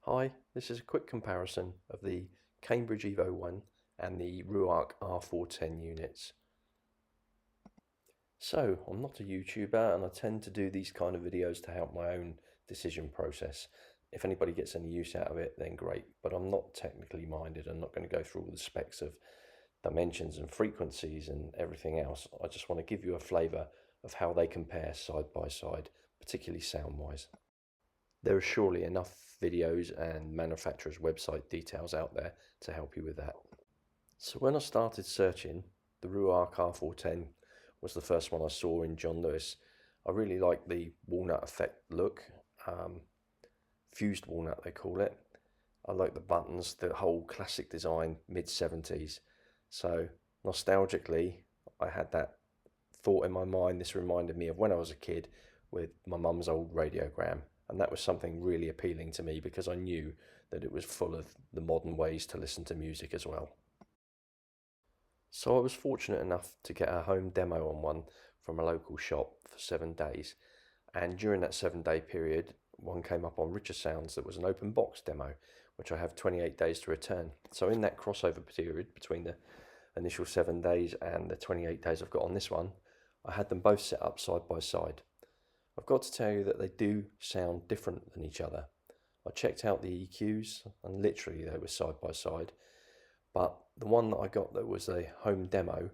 Hi, this is a quick comparison of the Cambridge Evo One and the Ruark R410 units. So, I'm not a YouTuber and I tend to do these kind of videos to help my own decision process. If anybody gets any use out of it, then great, but I'm not technically minded. I'm not going to go through all the specs of dimensions and frequencies and everything else. I just want to give you a flavour of how they compare side by side, particularly sound-wise. There are surely enough videos and manufacturers' website details out there to help you with that. So when I started searching, the Ruark R410 was the first one I saw in John Lewis. I really like the walnut effect look, fused walnut they call it. I like the buttons, the whole classic design, mid-70s. So nostalgically, I had that thought in my mind. This reminded me of when I was a kid with my mum's old radiogram. And that was something really appealing to me because I knew that it was full of the modern ways to listen to music as well. So I was fortunate enough to get a home demo on one from a local shop for 7 days. And during that 7 day period, one came up on Richer Sounds that was an open box demo, which I have 28 days to return. So in that crossover period between the initial 7 days and the 28 days I've got on this one, I had them both set up side by side. I've got to tell you that they do sound different than each other. I checked out the EQs and literally they were side by side, but the one that I got that was a home demo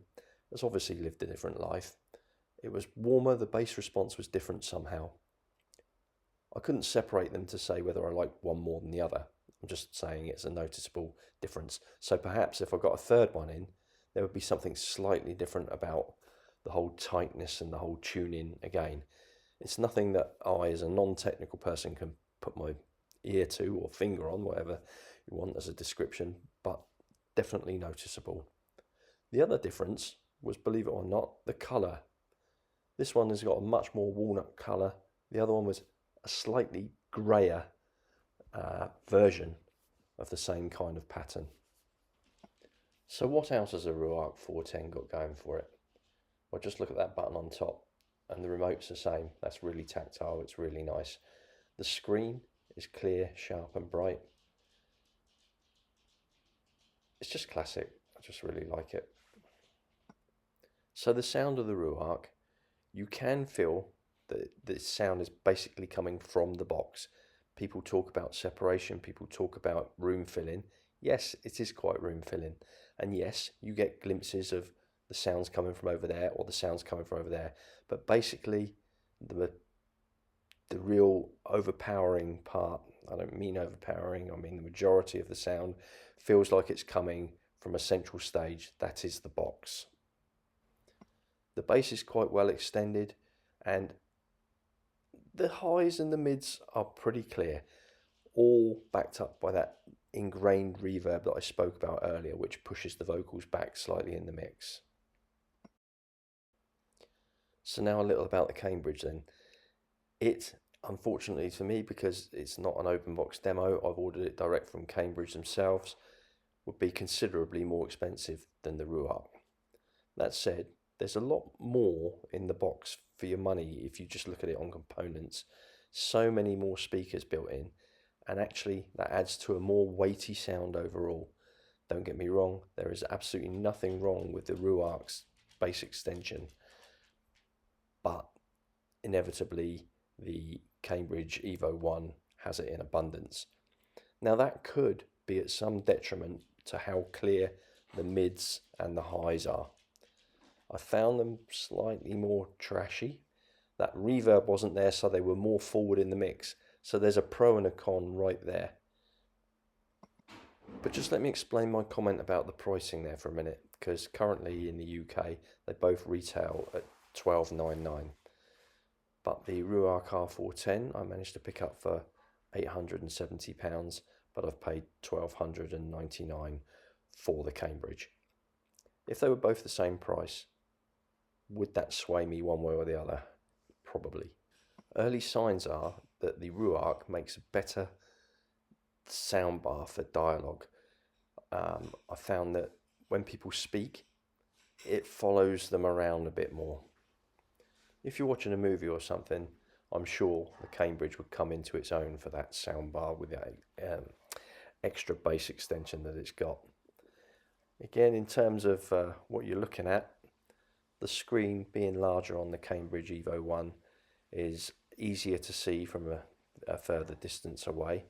has obviously lived a different life. It was warmer, the bass response was different somehow. I couldn't separate them to say whether I liked one more than the other. I'm just saying it's a noticeable difference. So perhaps if I got a third one in, there would be something slightly different about the whole tightness and the whole tuning again. It's nothing that I, as a non-technical person, can put my ear to or finger on, whatever you want as a description, but definitely noticeable. The other difference was, believe it or not, the colour. This one has got a much more walnut colour. The other one was a slightly greyer version of the same kind of pattern. So what else has a Ruark 410 got going for it? Well, just look at that button on top. And the remote's the same. That's really tactile, it's really nice. The screen is clear, sharp and bright. It's just classic. I just really like it. So the sound of the Ruark, you can feel that the sound is basically coming from the box. People talk about separation, people talk about room filling. Yes, it is quite room filling. And yes, you get glimpses of the sounds coming from over there or the sounds coming from over there. But basically, the real overpowering part, I don't mean overpowering, I mean the majority of the sound feels like it's coming from a central stage, that is the box. The bass is quite well extended and the highs and the mids are pretty clear, all backed up by that ingrained reverb that I spoke about earlier, which pushes the vocals back slightly in the mix. So now a little about the Cambridge then. It, unfortunately for me, because it's not an open box demo, I've ordered it direct from Cambridge themselves, would be considerably more expensive than the Ruark. That said, there's a lot more in the box for your money if you just look at it on components. So many more speakers built in, and actually that adds to a more weighty sound overall. Don't get me wrong, there is absolutely nothing wrong with the Ruark's bass extension, but inevitably the Cambridge Evo One has it in abundance. Now that could be at some detriment to how clear the mids and the highs are. I found them slightly more trashy. That reverb wasn't there, so they were more forward in the mix. So there's a pro and a con right there. But just let me explain my comment about the pricing there for a minute, because currently in the UK they both retail at £12.99. But the Ruark R410 I managed to pick up for £870, but I've paid £1,299 for the Cambridge. If they were both the same price, would that sway me one way or the other? Probably. Early signs are that the Ruark makes a better soundbar for dialogue. I found that when people speak, it follows them around a bit more. If you're watching a movie or something, I'm sure the Cambridge would come into its own for that soundbar with that extra bass extension that it's got. Again, in terms of what you're looking at, the screen being larger on the Cambridge Evo One is easier to see from a further distance away,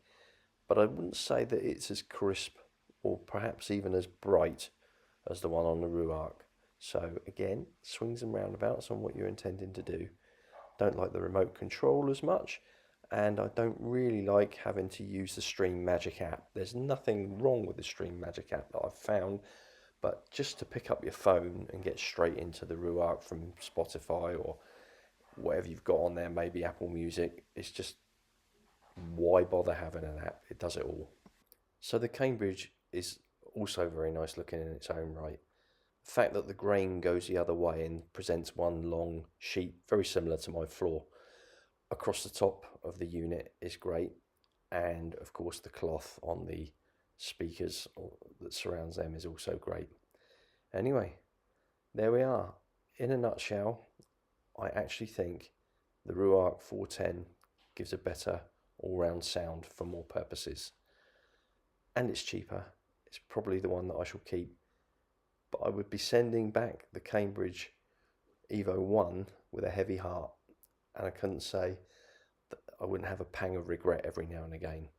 but I wouldn't say that it's as crisp or perhaps even as bright as the one on the Ruark. So again, swings and roundabouts on what you're intending to do. Don't like the remote control as much, and I don't really like having to use the Stream Magic app. There's nothing wrong with the Stream Magic app that I've found, but just to pick up your phone and get straight into the Ruark from Spotify or whatever you've got on there, maybe Apple Music, it's just, why bother having an app? It does it all. So the Cambridge is also very nice looking in its own right. The fact that the grain goes the other way and presents one long sheet, very similar to my floor, across the top of the unit is great. And of course the cloth on the speakers that surrounds them is also great. Anyway, there we are. In a nutshell, I actually think the Ruark 410 gives a better all-round sound for more purposes. And it's cheaper. It's probably the one that I shall keep. But I would be sending back the Cambridge Evo One with a heavy heart. And I couldn't say that I wouldn't have a pang of regret every now and again.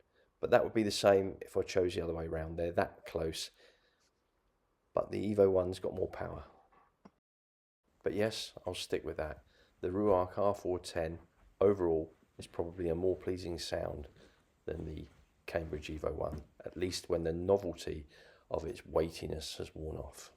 But that would be the same if I chose the other way around. They're that close. But the Evo One's got more power. But yes, I'll stick with that. The Ruark R410 overall is probably a more pleasing sound than the Cambridge Evo One, at least when the novelty of its weightiness has worn off.